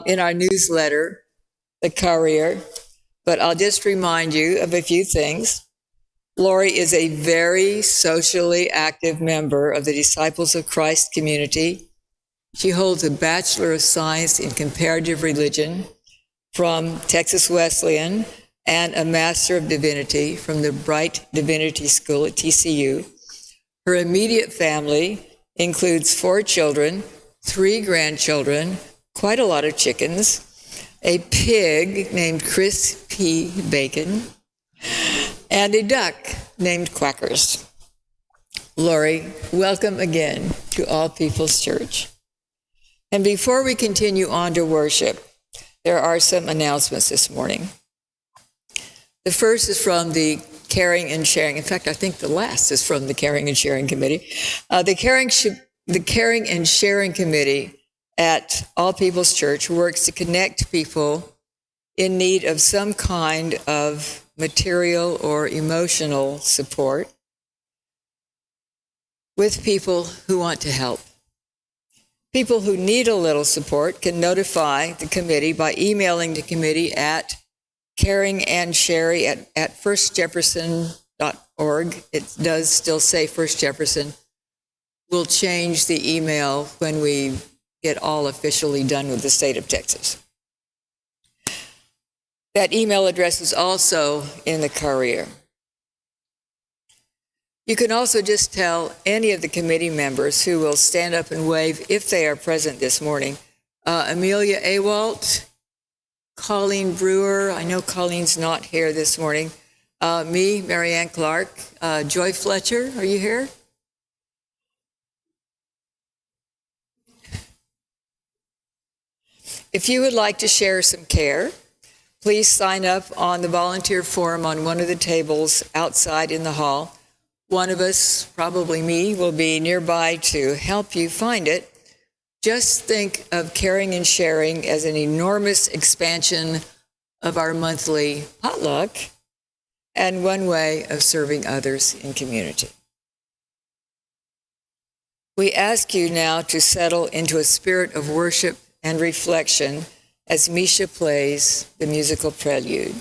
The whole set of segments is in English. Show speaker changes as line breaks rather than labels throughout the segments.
In our newsletter, The Courier, but I'll just remind you of a few things. Lori is a very socially active member of the Disciples of Christ community. She holds a Bachelor of Science in Comparative Religion from Texas Wesleyan and a Master of Divinity from the Bright Divinity School at TCU. Her immediate family includes 4 children, 3 grandchildren, quite a lot of chickens, a pig named Chris P. Bacon, and a duck named Quackers. Lori, welcome again to All People's Church. And before we continue on to worship, there are some announcements this morning. The first is from the Caring and Sharing. In fact, I think the last is from the Caring and Sharing Committee. The Caring and Sharing Committee at All People's Church works to connect people in need of some kind of material or emotional support with people who want to help. People who need a little support can notify the committee by emailing the committee at caringandsherry at firstjefferson.org. It does still say First Jefferson. We'll change the email when we get all officially done with the state of Texas. That email address is also in the Courier. You can also just tell any of the committee members who will stand up and wave if they are present this morning. Amelia Awalt, Colleen Brewer, I know Colleen's not here this morning. Me, Marianne Clark, Joy Fletcher, are you here? If you would like to share some care, please sign up on the volunteer form on one of the tables outside in the hall. One of us, probably me, will be nearby to help you find it. Just think of Caring and Sharing as an enormous expansion of our monthly potluck and one way of serving others in community. We ask you now to settle into a spirit of worship and reflection as Misha plays the musical prelude.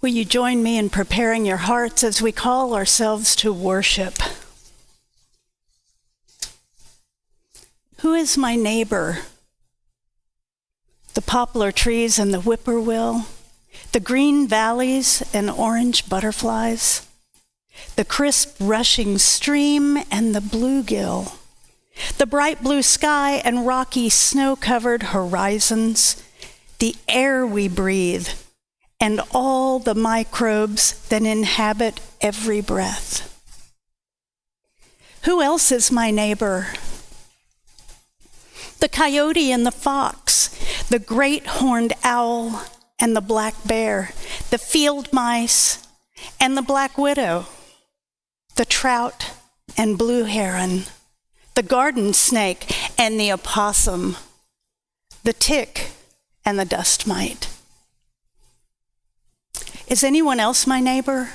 Will you join me in preparing your hearts as we call ourselves to worship? Who is my neighbor? The poplar trees and the whippoorwill, the green valleys and orange butterflies, the crisp rushing stream and the bluegill, the bright blue sky and rocky snow-covered horizons, the air we breathe, and all the microbes that inhabit every breath. Who else is my neighbor? The coyote and the fox, the great horned owl and the black bear, the field mice and the black widow, the trout and blue heron, the garden snake and the opossum, the tick and the dust mite. Is anyone else my neighbor?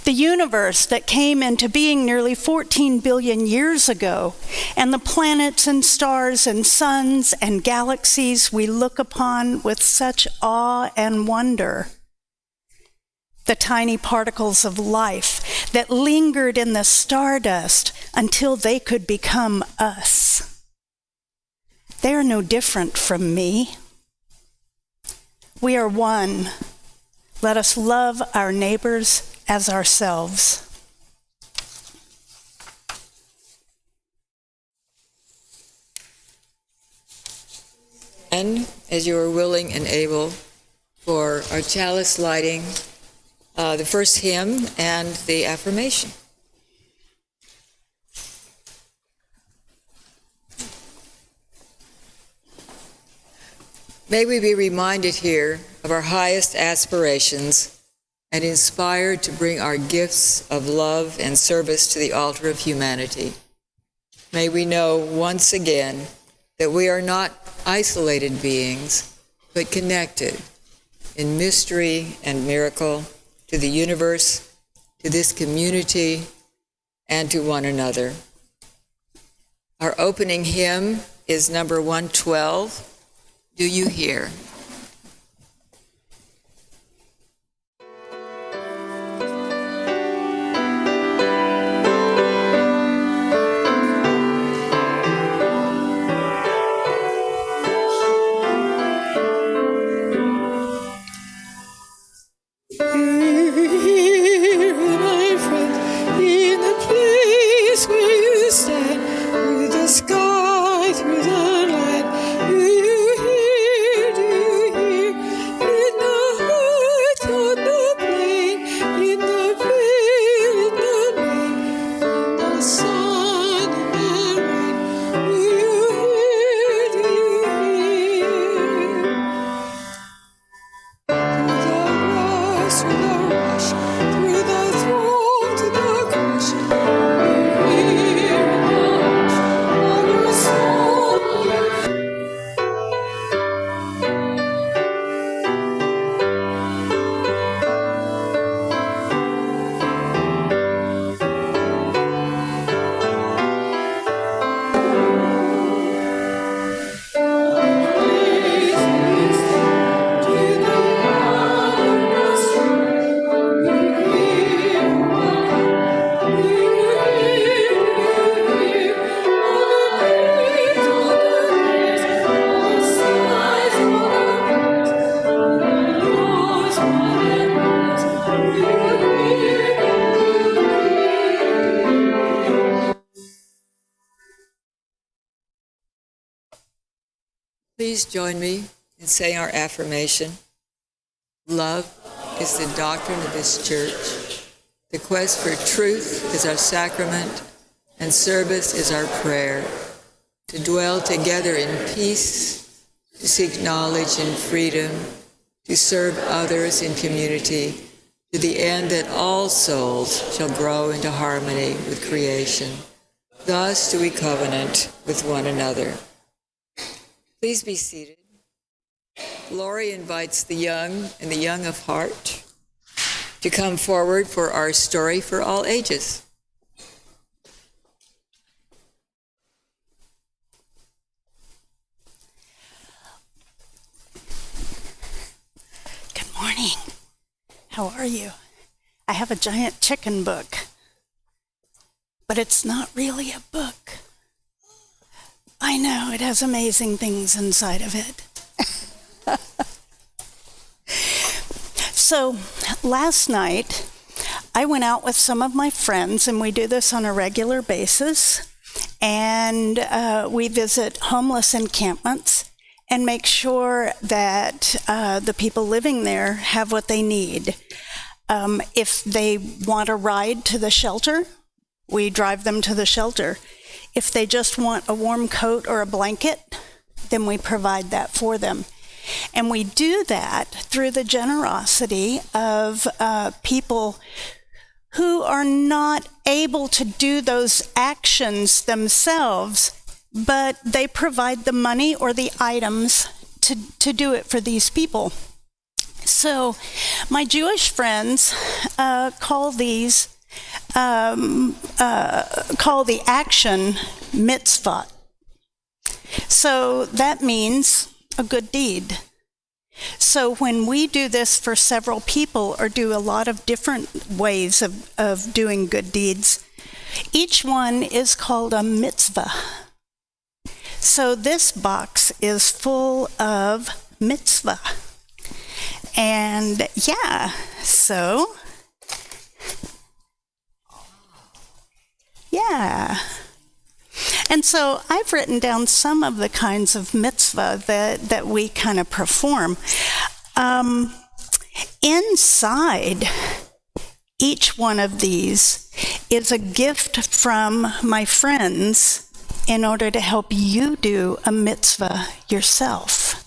The universe that came into being nearly 14 billion years ago, and the planets and stars and suns and galaxies we look upon with such awe and wonder. The tiny particles of life that lingered in the stardust until they could become us. They are no different from me. We are one. Let us love our neighbors as ourselves.
And as you are willing and able, for our chalice lighting, the first hymn and the affirmation. May we be reminded here of our highest aspirations and inspired to bring our gifts of love and service to the altar of humanity. May we know once again that we are not isolated beings, but connected in mystery and miracle to the universe, to this community, and to one another. Our opening hymn is number 112, Do You Hear? Please join me in saying our affirmation. Love is the doctrine of this church. The quest for truth is our sacrament, and service is our prayer. To dwell together in peace, to seek knowledge in freedom, to serve others in community, to the end that all souls shall grow into harmony with creation. Thus do we covenant with one another. Please be seated. Lori invites the young and the young of heart to come forward for our story for all ages.
Good morning. How are you? I have a giant chicken book, but it's not really a book. I know, it has amazing things inside of it. So last night, I went out with some of my friends, and we do this on a regular basis, and we visit homeless encampments and make sure that the people living there have what they need. If they want a ride to the shelter, we drive them to the shelter. If they just want a warm coat or a blanket, then we provide that for them. And we do that through the generosity of people who are not able to do those actions themselves, but they provide the money or the items to do it for these people. So my Jewish friends call the action mitzvah. So that means a good deed. So when we do this for several people or do a lot of different ways of doing good deeds, each one is called a mitzvah. So this box is full of mitzvah. And yeah, so yeah. And so I've written down some of the kinds of mitzvah that we kind of perform. Inside each one of these is a gift from my friends in order to help you do a mitzvah yourself.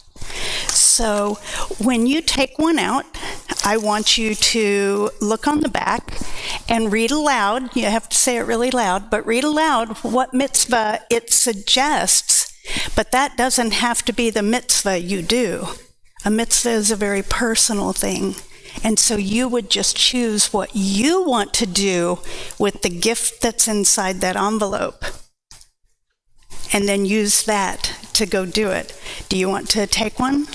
So when you take one out, I want you to look on the back and read aloud. You have to say it really loud, but read aloud what mitzvah it suggests. But that doesn't have to be the mitzvah you do. A mitzvah is a very personal thing. And so you would just choose what you want to do with the gift that's inside that envelope. And then use that to go do it. Do you want to take one?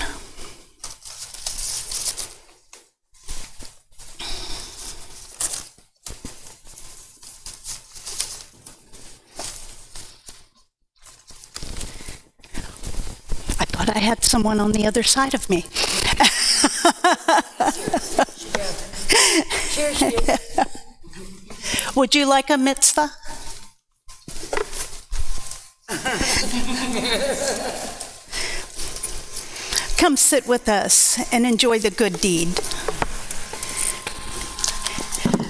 I thought I had someone on the other side of me. Would you like a mitzvah? Come sit with us and enjoy the good deed.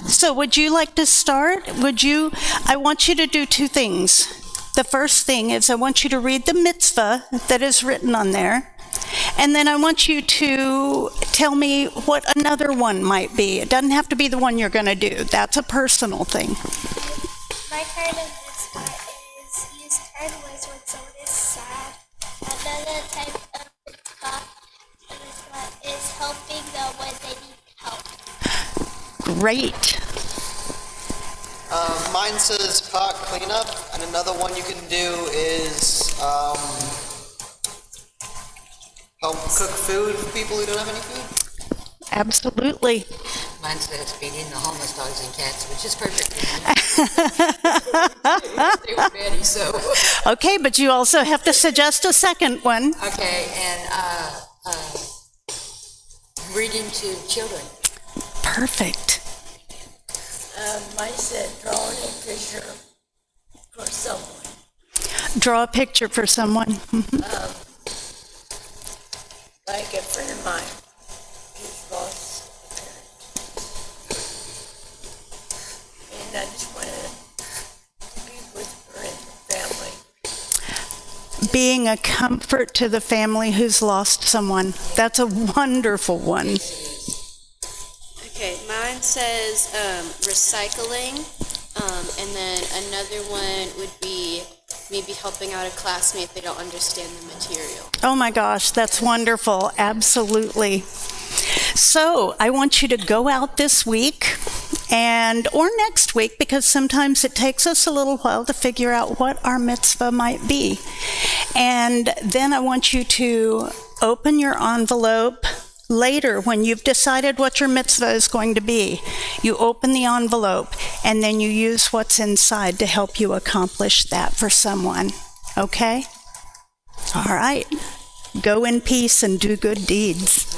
So would you like to start? I want you to do two things. The first thing is I want you to read the mitzvah that is written on there. And then I want you to tell me what another one might be. It doesn't have to be the one you're going to do. That's a personal thing.
My kind of mitzvah is use kind words when someone is sad. Another type of mitzvah is helping them when they need help.
Great.
Mine says pot cleanup, and another one you can do is help cook food for people who don't have any food.
Absolutely.
Mine says feeding the homeless dogs and cats, which is perfect. They were ready, so.
Okay, but you also have to suggest a second one.
Okay, and reading to children.
Perfect.
Mine said drawing a picture for someone.
Draw a picture for someone.
Like a friend of mine who's lost a parent. And I just wanted to be with her and her family.
Being a comfort to the family who's lost someone. That's a wonderful one.
Okay, mine says recycling, and then another one would be maybe helping out a classmate if they don't understand the material.
Oh my gosh, that's wonderful. Absolutely. So I want you to go out this week or next week, because sometimes it takes us a little while to figure out what our mitzvah might be. And then I want you to open your envelope, Later, when you've decided what your mitzvah is going to be, you open the envelope and then you use what's inside to help you accomplish that for someone. Okay? All right. Go in peace and do good deeds.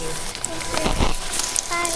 Bye.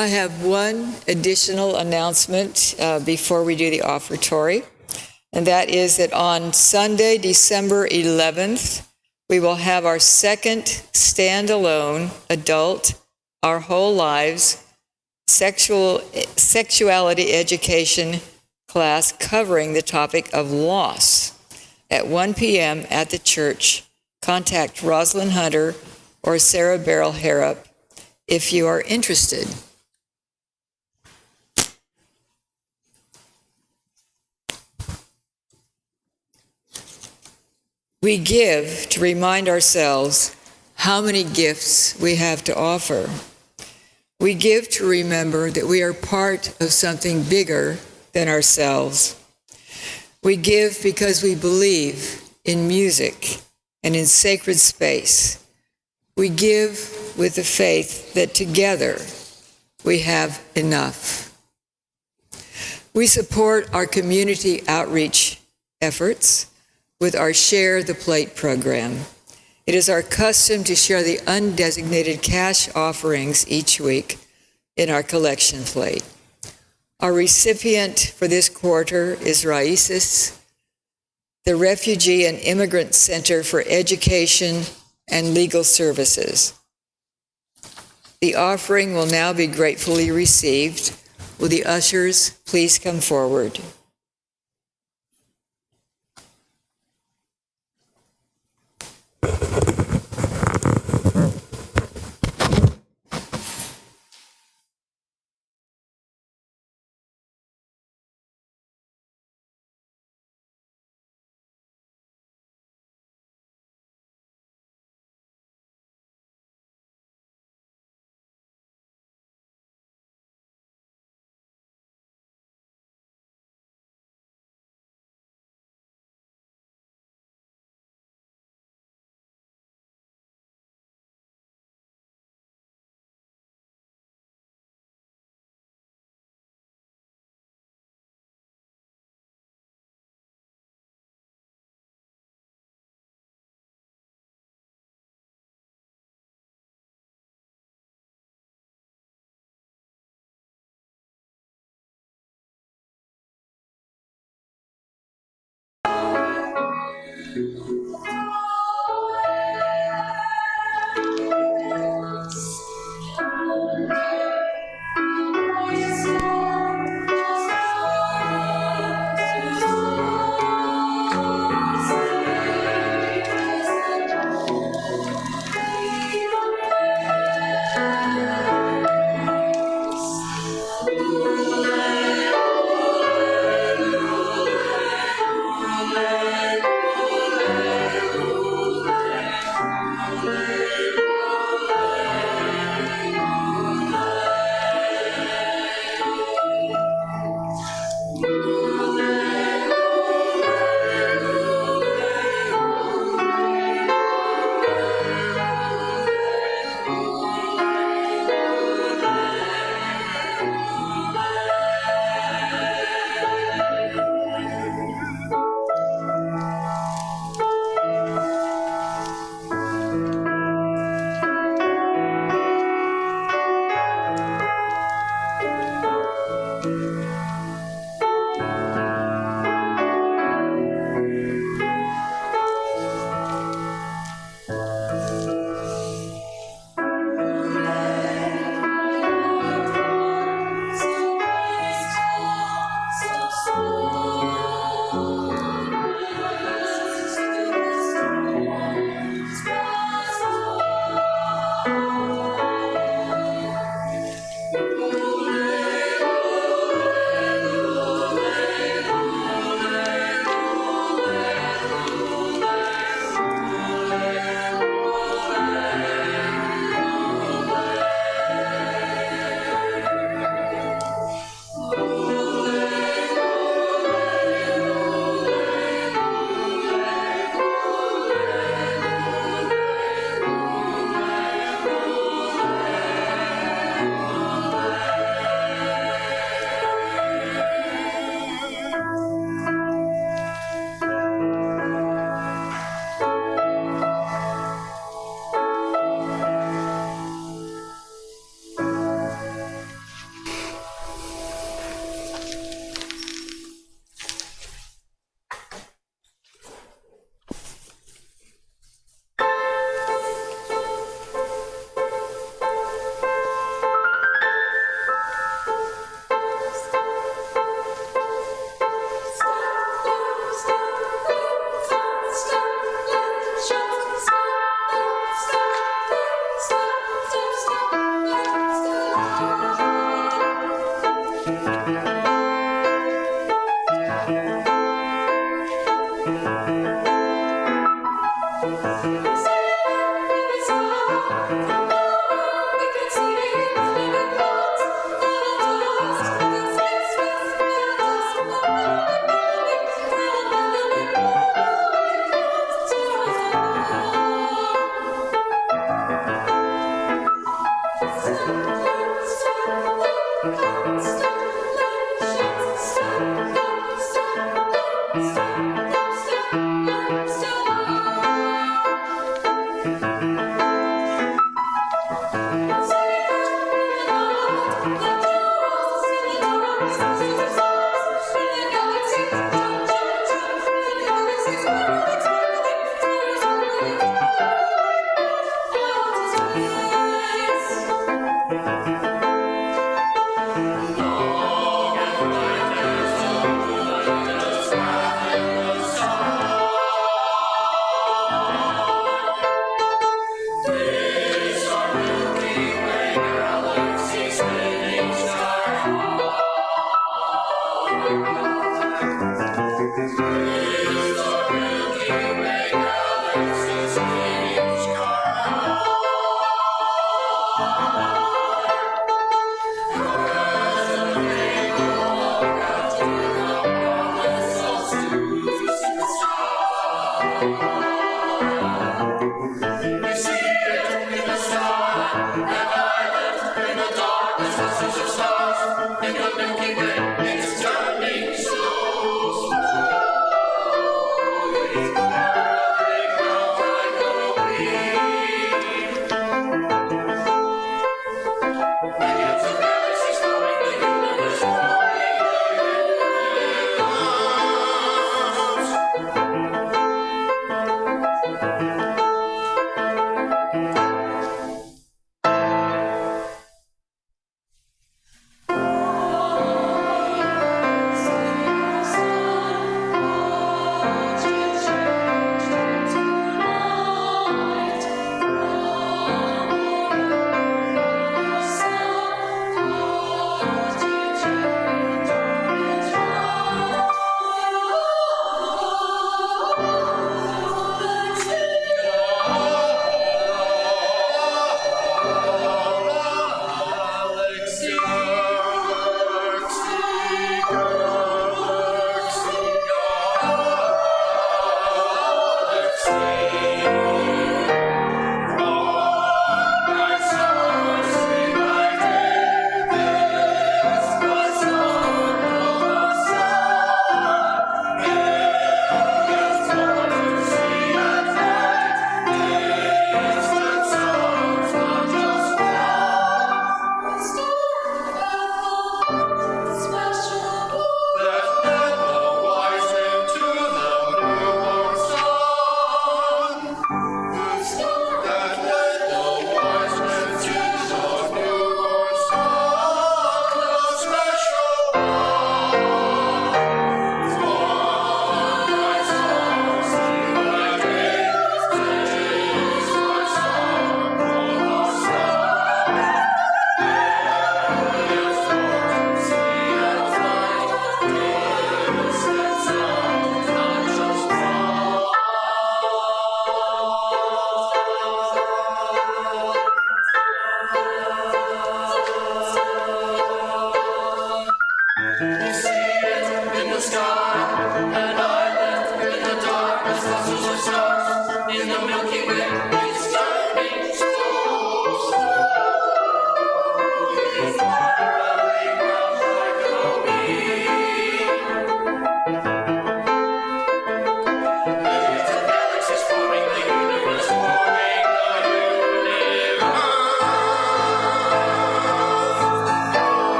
I have one additional announcement before we do the offertory, and that is that on Sunday, December 11th, we will have our second standalone adult, Our Whole Lives, sexuality education class covering the topic of loss at 1 p.m. at the church. Contact Rosalind Hunter or Sarah Barrel Harrop if you are interested. We give to remind ourselves how many gifts we have to offer. We give to remember that we are part of something bigger than ourselves. We give because we believe in music and in sacred space. We give with the faith that together we have enough. We support our community outreach efforts with our Share the Plate program. It is our custom to share the undesignated cash offerings each week in our collection plate. Our recipient for this quarter is Raices, the Refugee and Immigrant Center for Education and Legal Services. The offering will now be gratefully received. Will the ushers please come forward?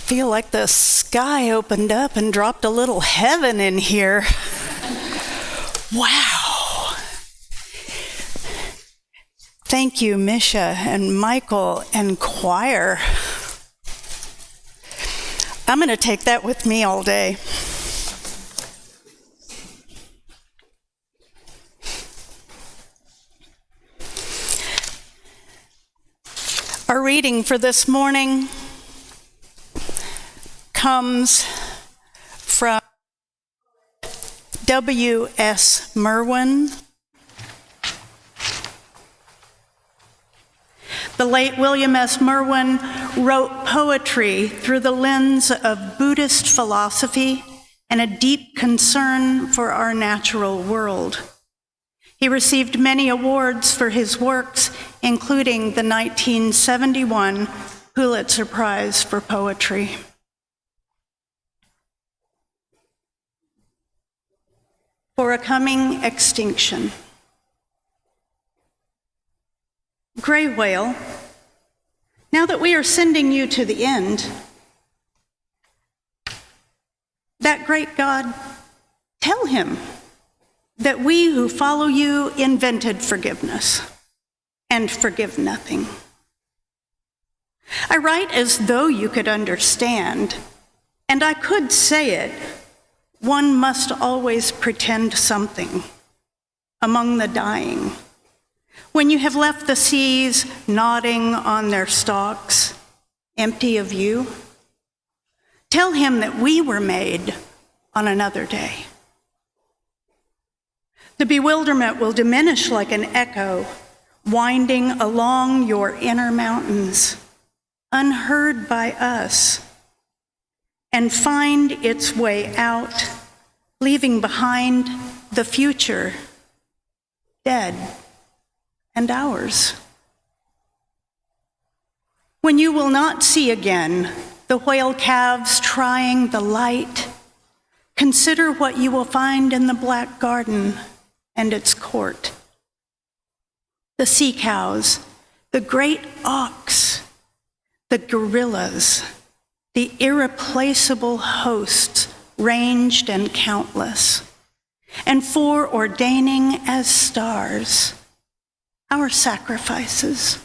feel like the sky opened up and dropped a little heaven in here. Wow. Thank you, Misha and Michael and choir. I'm going to take that with me all day. Our reading for this morning comes from W.S. Merwin. The late William S. Merwin wrote poetry through the lens of Buddhist philosophy and a deep concern for our natural world. He received many awards for his works, including the 1971 Pulitzer Prize for Poetry. For a coming extinction. Gray whale, now that we are sending you to the end, that great God, tell him that we who follow you invented forgiveness and forgive nothing. I write as though you could understand, and I could say it. One must always pretend something among the dying. When you have left the seas nodding on their stalks, empty of you, tell him that we were made on another day. The bewilderment will diminish like an echo, winding along your inner mountains, unheard by us, and find its way out, leaving behind the future, dead and ours. When you will not see again the whale calves trying the light, consider what you will find in the black garden and its court. The sea cows, the great ox, the gorillas, the irreplaceable hosts ranged and countless, and foreordaining as stars, our sacrifices.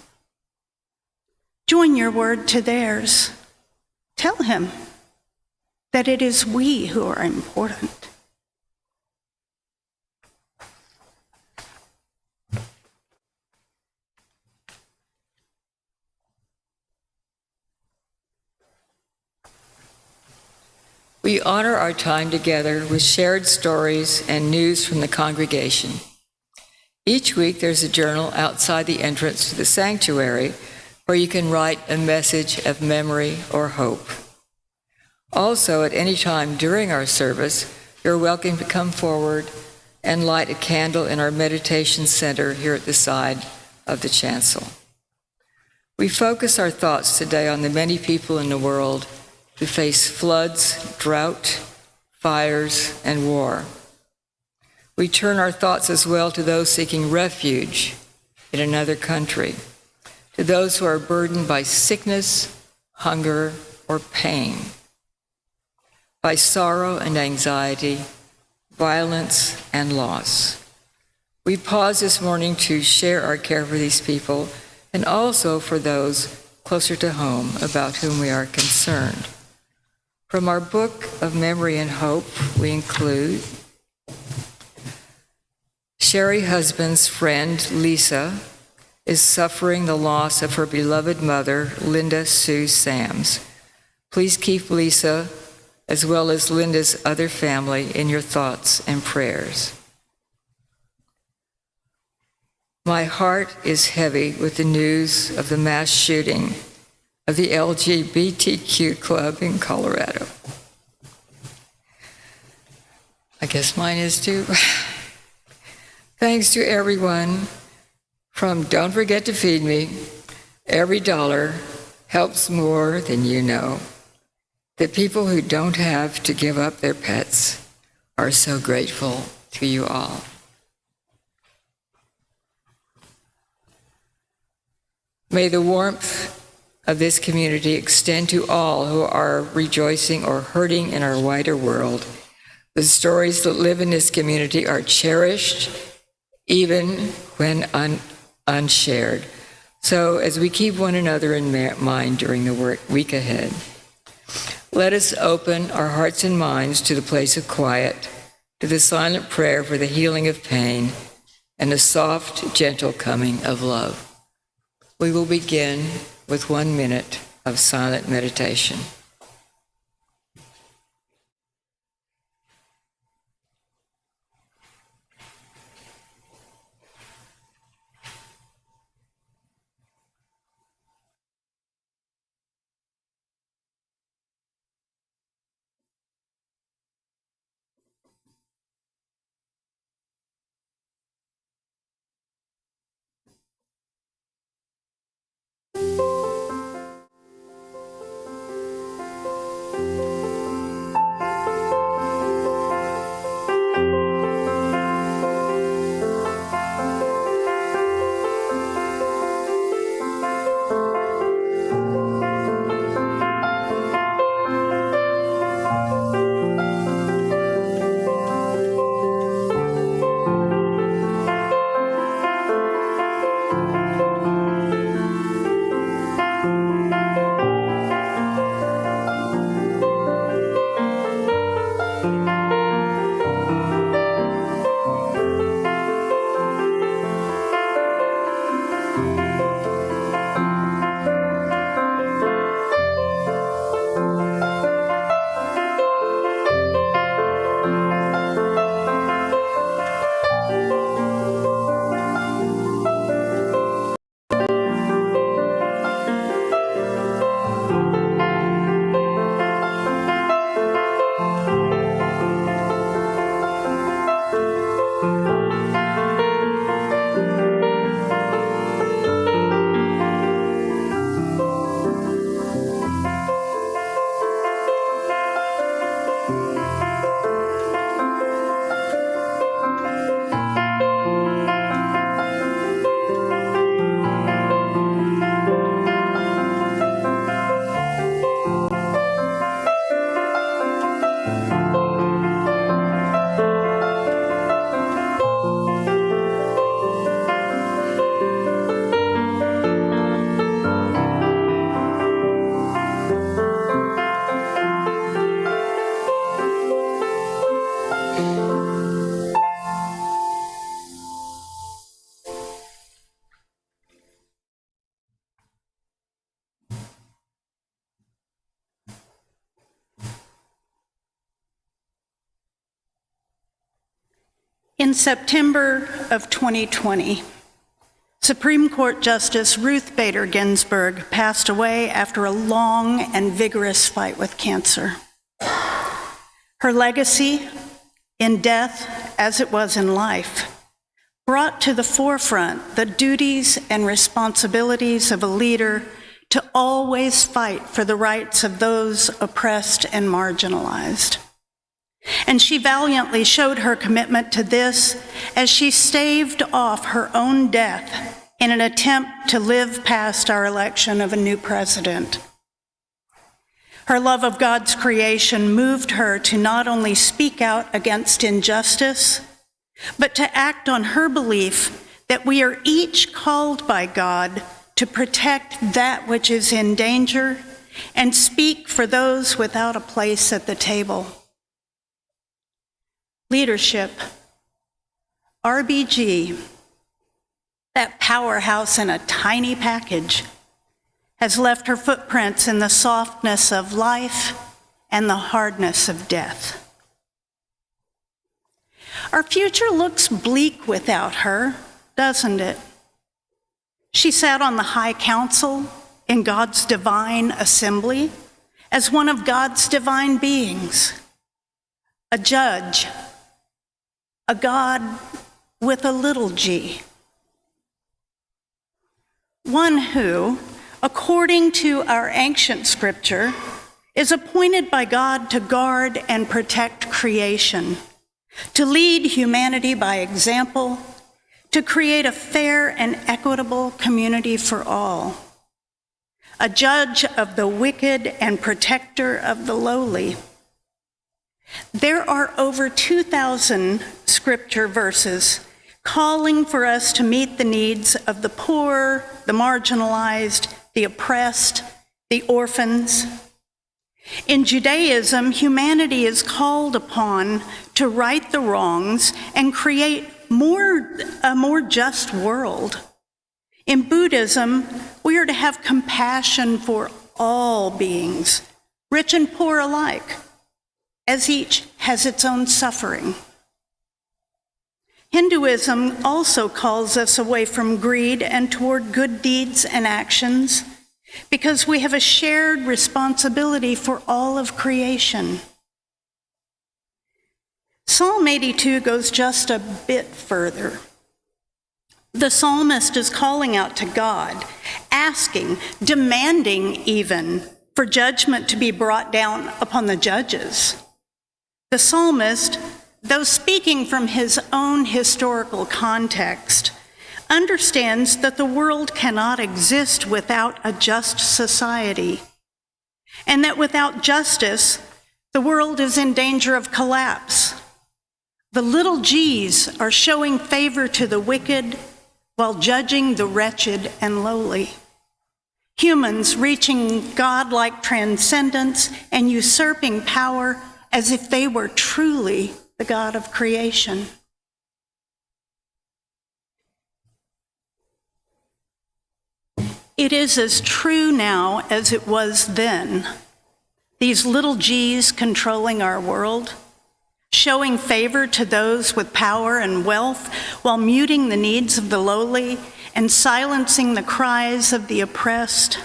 Join your word to theirs. Tell him that it is we who are important.
We honor our time together with shared stories and news from the congregation. Each week there's a journal outside the entrance to the sanctuary where you can write a message of memory or hope. Also, at any time during our service, you're welcome to come forward and light a candle in our meditation center here at the side of the chancel. We focus our thoughts today on the many people in the world who face floods, drought, fires, and war. We turn our thoughts as well to those seeking refuge in another country, to those who are burdened by sickness, hunger, or pain, by sorrow and anxiety, violence and loss. We pause this morning to share our care for these people and also for those closer to home about whom we are concerned. From our book of memory and hope, we include Sherry Husband's friend, Lisa, is suffering the loss of her beloved mother, Linda Sue Sams. Please keep Lisa, as well as Linda's other family, in your thoughts and prayers. My heart is heavy with the news of the mass shooting of the LGBTQ club in Colorado. I guess mine is too. Thanks to everyone from Don't Forget to Feed Me. Every dollar helps more than you know. The people who don't have to give up their pets are so grateful to you all. May the warmth of this community extend to all who are rejoicing or hurting in our wider world. The stories that live in this community are cherished, even when unshared. So as we keep one another in mind during the week ahead, let us open our hearts and minds to the place of quiet, to the silent prayer for the healing of pain, and the soft, gentle coming of love. We will begin with 1 minute of silent meditation.
In September of 2020, Supreme Court Justice Ruth Bader Ginsburg passed away after a long and vigorous fight with cancer. Her legacy, in death as it was in life, brought to the forefront the duties and responsibilities of a leader to always fight for the rights of those oppressed and marginalized. And she valiantly showed her commitment to this as she staved off her own death in an attempt to live past our election of a new president. Her love of God's creation moved her to not only speak out against injustice, but to act on her belief that we are each called by God to protect that which is in danger and speak for those without a place at the table. Leadership, RBG, that powerhouse in a tiny package, has left her footprints in the softness of life and the hardness of death. Our future looks bleak without her, doesn't it? She sat on the High Council in God's divine assembly as one of God's divine beings, a judge, a God with a little g. One who, according to our ancient scripture, is appointed by God to guard and protect creation, to lead humanity by example, to create a fair and equitable community for all. a judge of the wicked and protector of the lowly. There are over 2,000 scripture verses calling for us to meet the needs of the poor, the marginalized, the oppressed, the orphans. In Judaism, humanity is called upon to right the wrongs and create a more just world. In Buddhism, we are to have compassion for all beings, rich and poor alike, as each has its own suffering. Hinduism also calls us away from greed and toward good deeds and actions, because we have a shared responsibility for all of creation. Psalm 82 goes just a bit further. The psalmist is calling out to God, asking, demanding even, for judgment to be brought down upon the judges. The psalmist, though speaking from his own historical context, understands that the world cannot exist without a just society, and that without justice, the world is in danger of collapse. The little g's are showing favor to the wicked while judging the wretched and lowly. Humans reaching godlike transcendence and usurping power as if they were truly the God of creation. It is as true now as it was then. These little g's controlling our world, showing favor to those with power and wealth while muting the needs of the lowly and silencing the cries of the oppressed.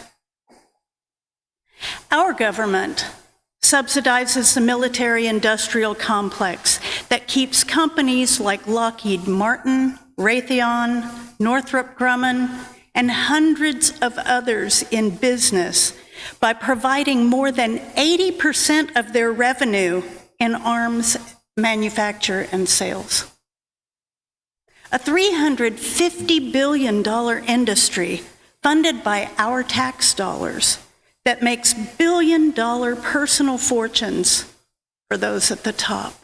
Our government subsidizes the military-industrial complex that keeps companies like Lockheed Martin, Raytheon, Northrop Grumman, and hundreds of others in business by providing more than 80% of their revenue in arms manufacture and sales. A $350 billion industry funded by our tax dollars that makes billion-dollar personal fortunes for those at the top.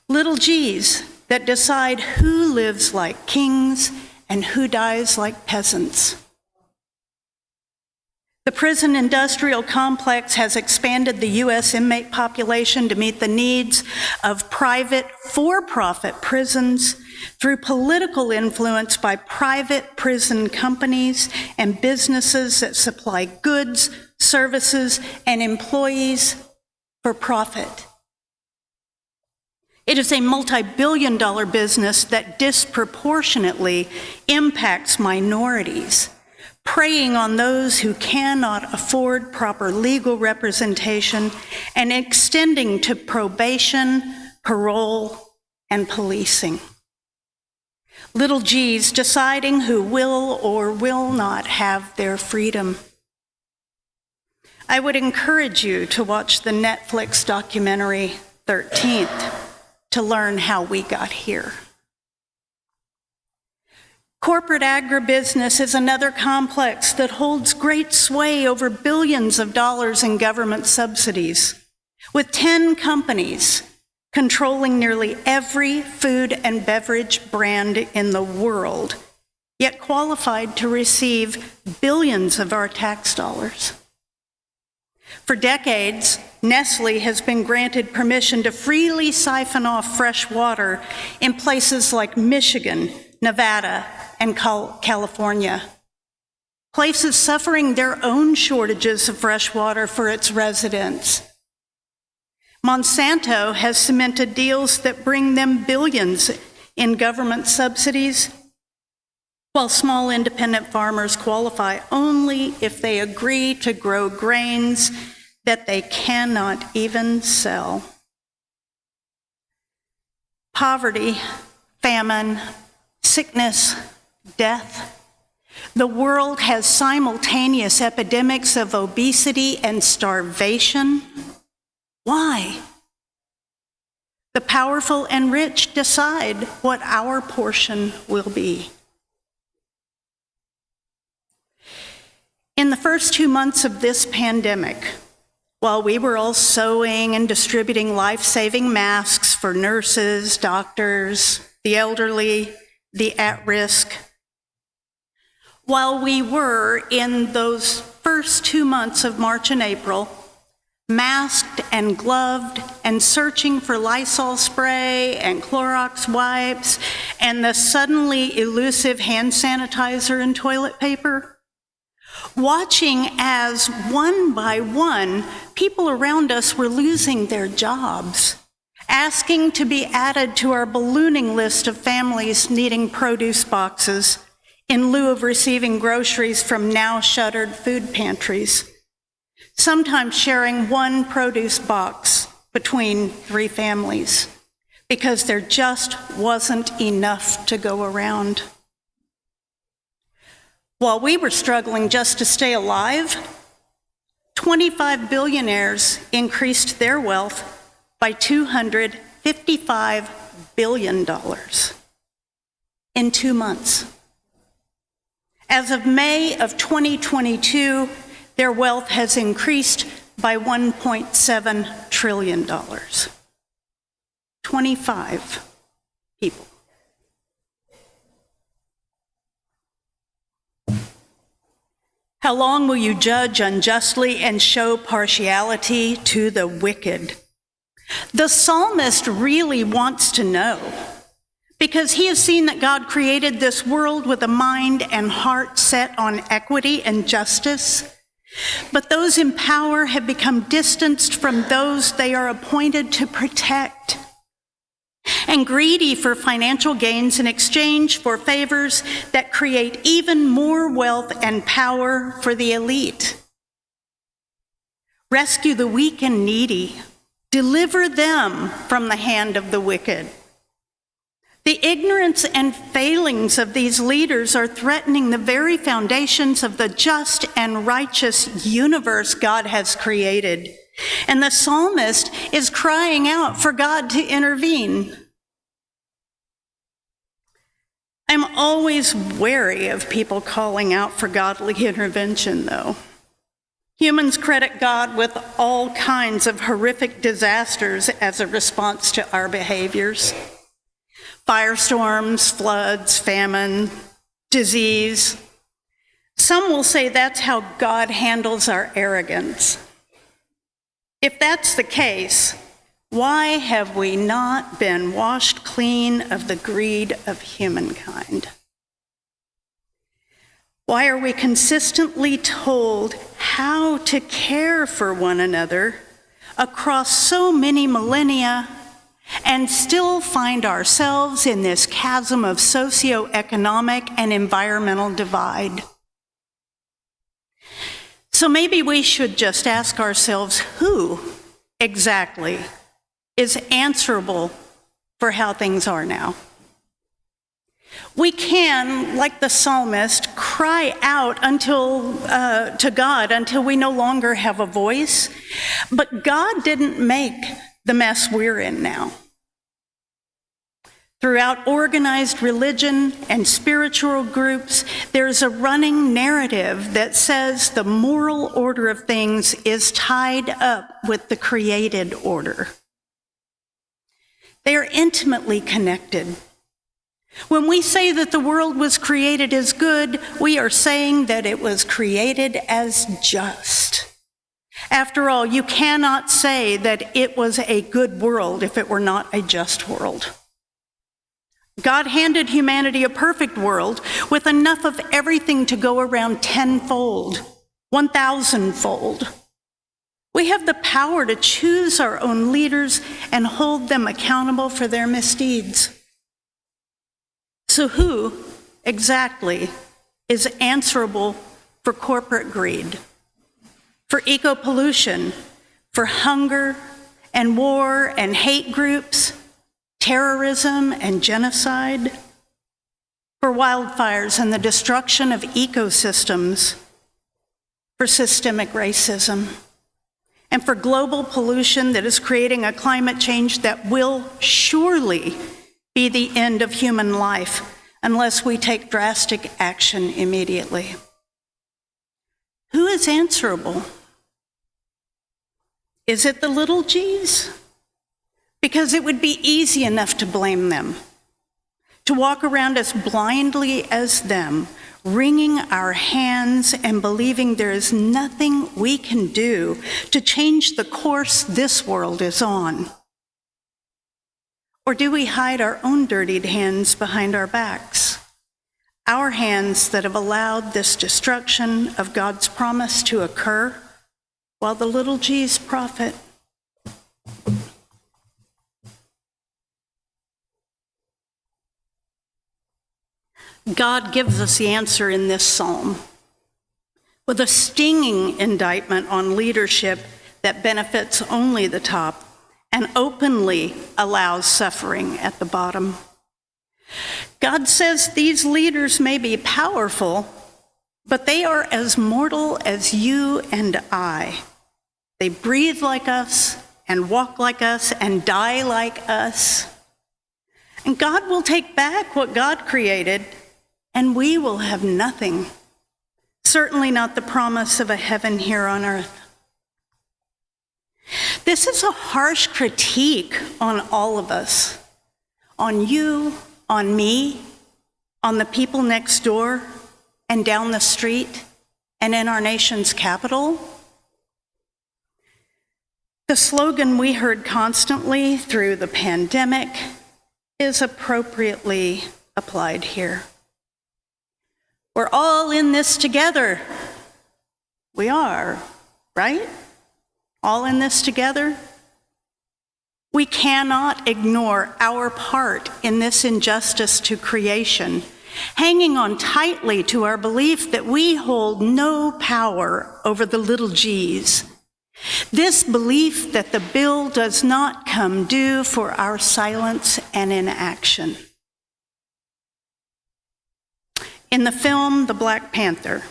Little g's that decide who lives like kings and who dies like peasants. The prison industrial complex has expanded the U.S. inmate population to meet the needs of private, for-profit prisons through political influence by private prison companies and businesses that supply goods, services, and employees for profit. It is a multi-billion-dollar business that disproportionately impacts minorities, preying on those who cannot afford proper legal representation and extending to probation, parole, and policing. Little g's deciding who will or will not have their freedom. I would encourage you to watch the Netflix documentary 13th to learn how we got here. Corporate agribusiness is another complex that holds great sway over billions of dollars in government subsidies, with 10 companies controlling nearly every food and beverage brand in the world, yet qualified to receive billions of our tax dollars. For decades, Nestle has been granted permission to freely siphon off fresh water in places like Michigan, Nevada, and California, places suffering their own shortages of fresh water for its residents. Monsanto has cemented deals that bring them billions in government subsidies, while small independent farmers qualify only if they agree to grow grains that they cannot even sell. Poverty, famine, sickness, death. The world has simultaneous epidemics of obesity and starvation. Why? The powerful and rich decide what our portion will be. In the first 2 months of this pandemic, while we were all sewing and distributing life-saving masks for nurses, doctors, the elderly, the at-risk, while we were in those first 2 months of March and April, masked and gloved and searching for Lysol spray and Clorox wipes and the suddenly elusive hand sanitizer and toilet paper, watching as one by one people around us were losing their jobs, asking to be added to our ballooning list of families needing produce boxes in lieu of receiving groceries from now shuttered food pantries, sometimes sharing one produce box between 3 families because there just wasn't enough to go around. While we were struggling just to stay alive, 25 billionaires increased their wealth by $255 billion in 2 months. As of May of 2022, their wealth has increased by $1.7 trillion. 25 people. How long will you judge unjustly and show partiality to the wicked? The psalmist really wants to know, because he has seen that God created this world with a mind and heart set on equity and justice. But those in power have become distanced from those they are appointed to protect, and greedy for financial gains in exchange for favors that create even more wealth and power for the elite. Rescue the weak and needy. Deliver them from the hand of the wicked. The ignorance and failings of these leaders are threatening the very foundations of the just and righteous universe God has created. And the psalmist is crying out for God to intervene. I'm always wary of people calling out for godly intervention, though. Humans credit God with all kinds of horrific disasters as a response to our behaviors. Firestorms, floods, famine, disease. Some will say that's how God handles our arrogance. If that's the case, why have we not been washed clean of the greed of humankind? Why are we consistently told how to care for one another across so many millennia and still find ourselves in this chasm of socioeconomic and environmental divide? So maybe we should just ask ourselves, who exactly is answerable for how things are now? We can, like the psalmist, cry out to God until we no longer have a voice, but God didn't make the mess we're in now. Throughout organized religion and spiritual groups, there's a running narrative that says the moral order of things is tied up with the created order. They are intimately connected. When we say that the world was created as good, we are saying that it was created as just. After all, you cannot say that it was a good world if it were not a just world. God handed humanity a perfect world with enough of everything to go around tenfold, 1,000-fold. We have the power to choose our own leaders and hold them accountable for their misdeeds. So who exactly is answerable for corporate greed, for eco-pollution, for hunger and war and hate groups, terrorism and genocide, for wildfires and the destruction of ecosystems, for systemic racism, and for global pollution that is creating a climate change that will surely be the end of human life unless we take drastic action immediately? is answerable? Is it the little g's? Because it would be easy enough to blame them, to walk around as blindly as them, wringing our hands and believing there is nothing we can do to change the course this world is on. Or do we hide our own dirtied hands behind our backs? Our hands that have allowed this destruction of God's promise to occur while the little g's profit. God gives us the answer in this psalm with a stinging indictment on leadership that benefits only the top and openly allows suffering at the bottom. God says these leaders may be powerful, but they are as mortal as you and I. They breathe like us and walk like us and die like us. And God will take back what God created, and we will have nothing. Certainly not the promise of a heaven here on earth. This is a harsh critique on all of us, on you, on me, on the people next door and down the street and in our nation's capital. The slogan we heard constantly through the pandemic is appropriately applied here. We're all in this together. We are, right? All in this together. We cannot ignore our part in this injustice to creation, hanging on tightly to our belief that we hold no power over the little g's. This belief that the bill does not come due for our silence and inaction. In the film, The Black Panther,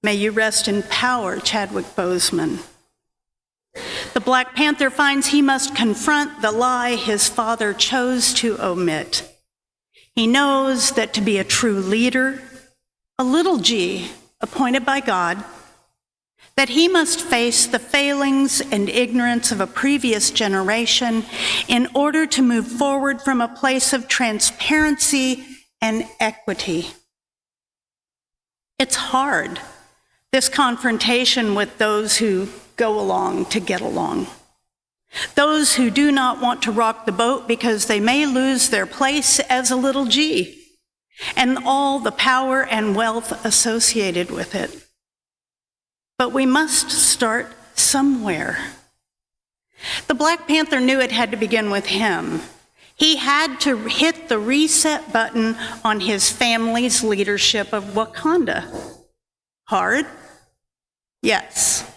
may you rest in power, Chadwick Boseman. The Black Panther finds he must confront the lie his father chose to omit. He knows that to be a true leader, a little g appointed by God, that he must face the failings and ignorance of a previous generation in order to move forward from a place of transparency and equity. It's hard, this confrontation with those who go along to get along. Those who do not want to rock the boat because they may lose their place as a little g and all the power and wealth associated with it. But we must start somewhere. The Black Panther knew it had to begin with him. He had to hit the reset button on his family's leadership of Wakanda. Hard? Yes.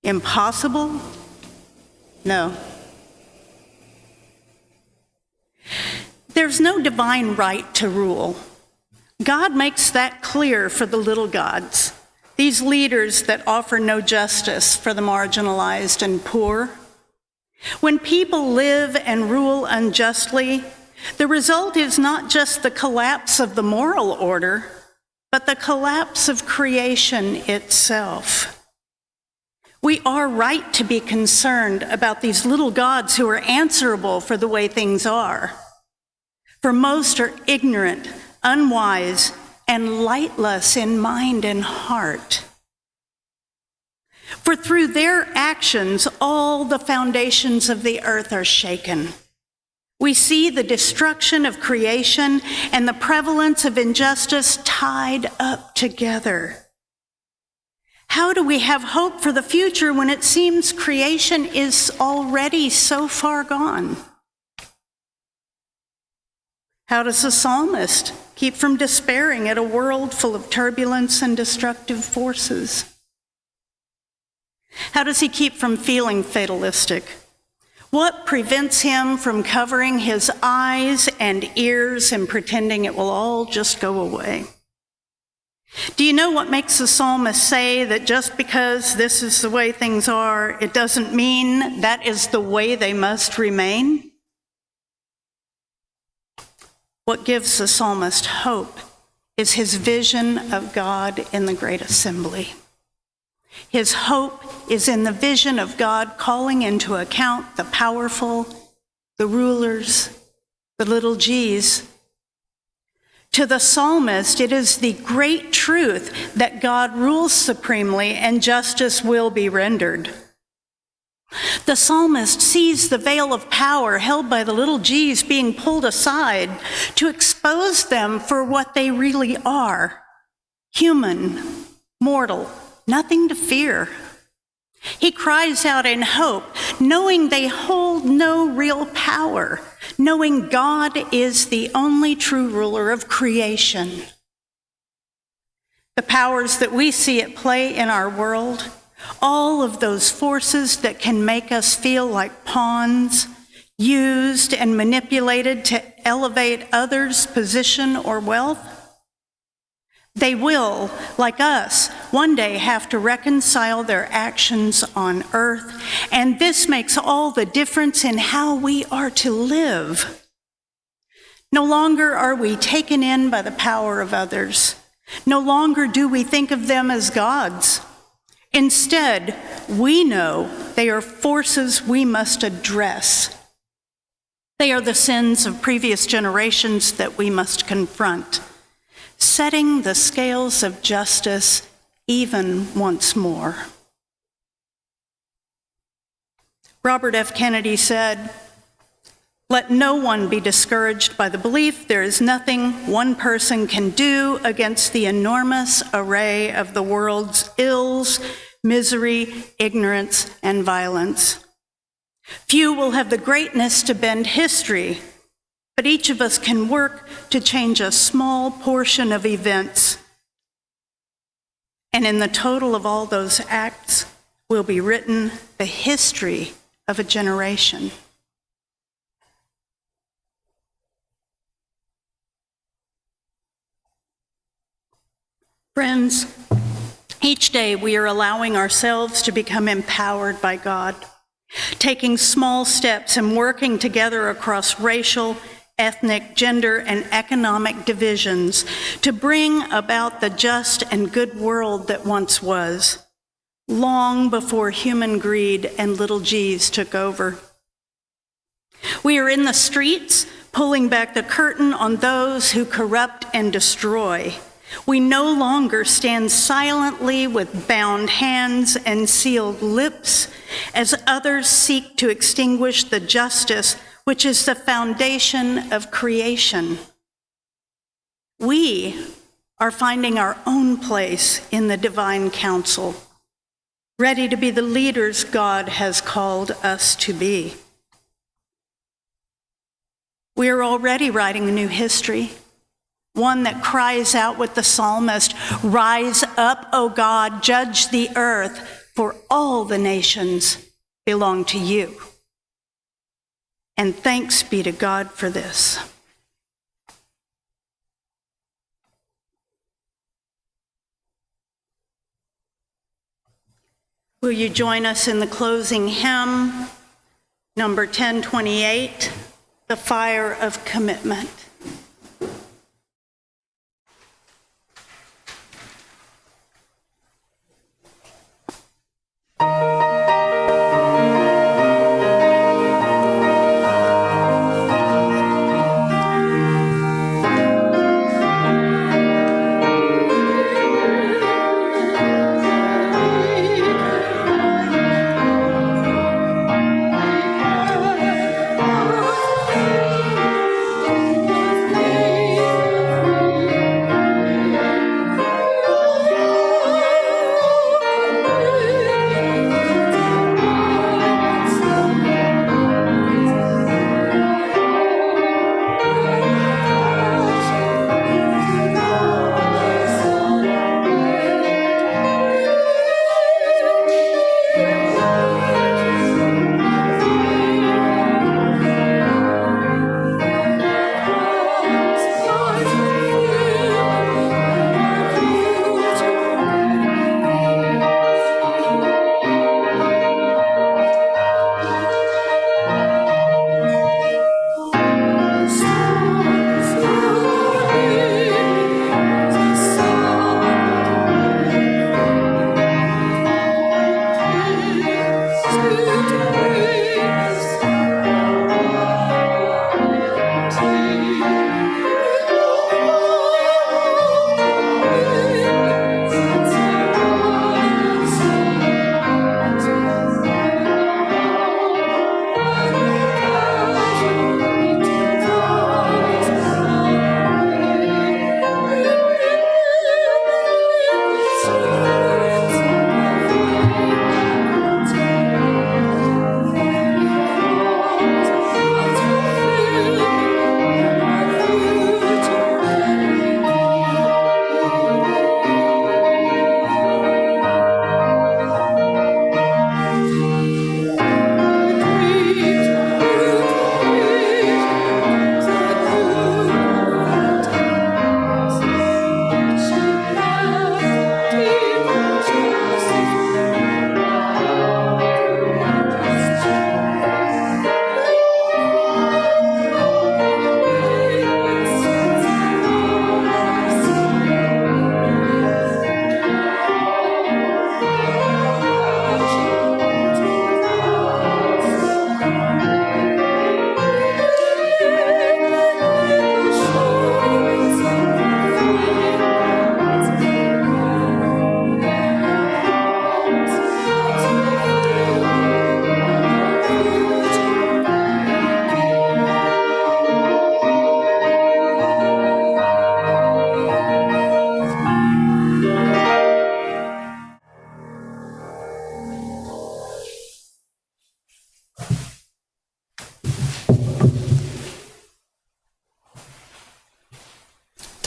Impossible? No. There's no divine right to rule. God makes that clear for the little gods, these leaders that offer no justice for the marginalized and poor. When people live and rule unjustly, the result is not just the collapse of the moral order, but the collapse of creation itself. We are right to be concerned about these little gods who are answerable for the way things are. For most are ignorant, unwise, and lightless in mind and heart. For through their actions, all the foundations of the earth are shaken. We see the destruction of creation and the prevalence of injustice tied up together. How do we have hope for the future when it seems creation is already so far gone? How does the psalmist keep from despairing at a world full of turbulence and destructive forces? How does he keep from feeling fatalistic? What prevents him from covering his eyes and ears and pretending it will all just go away? Do you know what makes the psalmist say that just because this is the way things are, it doesn't mean that is the way they must remain? What gives the psalmist hope is his vision of God in the great assembly. His hope is in the vision of God calling into account the powerful, the rulers, the little g's. To the psalmist, it is the great truth that God rules supremely and justice will be rendered. The psalmist sees the veil of power held by the little g's being pulled aside to expose them for what they really are: human, mortal, nothing to fear. He cries out in hope, knowing they hold no real power, knowing God is the only true ruler of creation. The powers that we see at play in our world, all of those forces that can make us feel like pawns, used and manipulated to elevate others' position or wealth, they will, like us, one day have to reconcile their actions on earth, and this makes all the difference in how we are to live. No longer are we taken in by the power of others. No longer do we think of them as gods. Instead, we know they are forces we must address. They are the sins of previous generations that we must confront, setting the scales of justice even once more. Robert F. Kennedy said, "Let no one be discouraged by the belief there is nothing one person can do against the enormous array of the world's ills, misery, ignorance, and violence. Few will have the greatness to bend history, but each of us can work to change a small portion of events. And in the total of all those acts will be written the history of a generation." Friends, each day we are allowing ourselves to become empowered by God, taking small steps and working together across racial, ethnic, gender, and economic divisions to bring about the just and good world that once was, long before human greed and little g's took over. We are in the streets, pulling back the curtain on those who corrupt and destroy. We no longer stand silently with bound hands and sealed lips as others seek to extinguish the justice which is the foundation of creation. We are finding our own place in the divine council, ready to be the leaders God has called us to be. We are already writing a new history, one that cries out with the psalmist, "Rise up, O God, judge the earth, for all the nations belong to you." And thanks be to God for this. Will you join us in the closing hymn, number 1028, "The Fire of Commitment"?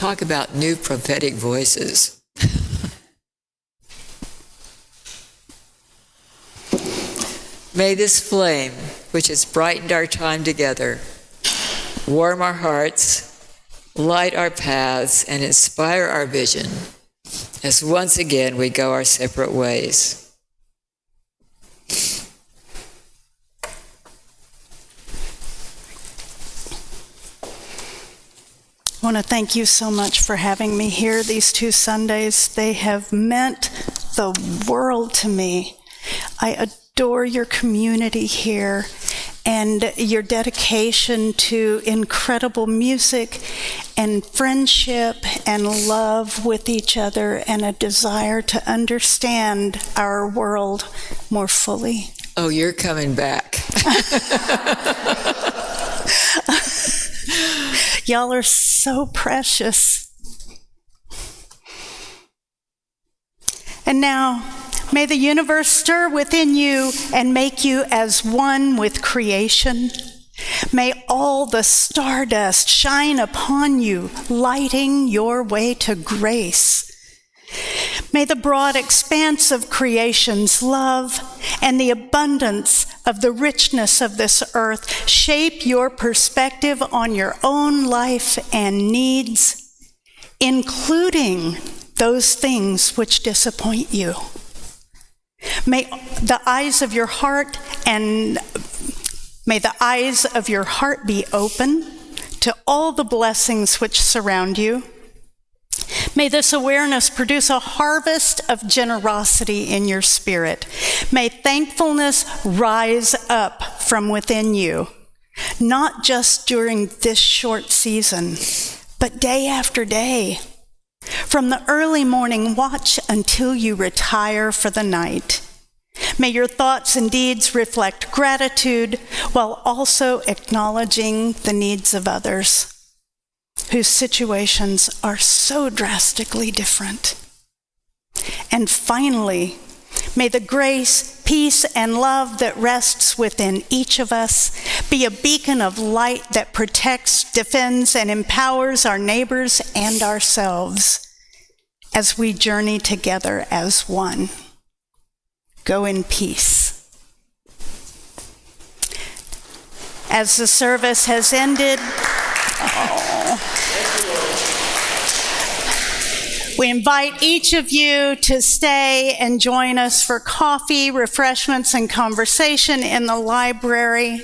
talk about new prophetic voices. May this flame, which has brightened our time together, warm our hearts, light our paths, and inspire our vision as once again we go our separate ways.
I want to thank you so much for having me here these 2 Sundays. They have meant the world to me. I adore your community here and your dedication to incredible music and friendship and love with each other and a desire to understand our world more fully.
Oh, you're coming back.
Y'all are so precious. And now, may the universe stir within you and make you as one with creation. May all the stardust shine upon you, lighting your way to grace. May the broad expanse of creation's love and the abundance of the richness of this earth shape your perspective on your own life and needs, including those things which disappoint you. May the eyes of your heart be open to all the blessings which surround you. May this awareness produce a harvest of generosity in your spirit. May thankfulness rise up from within you, not just during this short season, but day after day, from the early morning watch until you retire for the night. May your thoughts and deeds reflect gratitude while also acknowledging the needs of others, whose situations are so drastically different. And finally, may the grace, peace, and love that rests within each of us be a beacon of light that protects, defends, and empowers our neighbors and ourselves as we journey together as one. Go in peace. As the service has ended, we invite each of you to stay and join us for coffee, refreshments, and conversation in the library.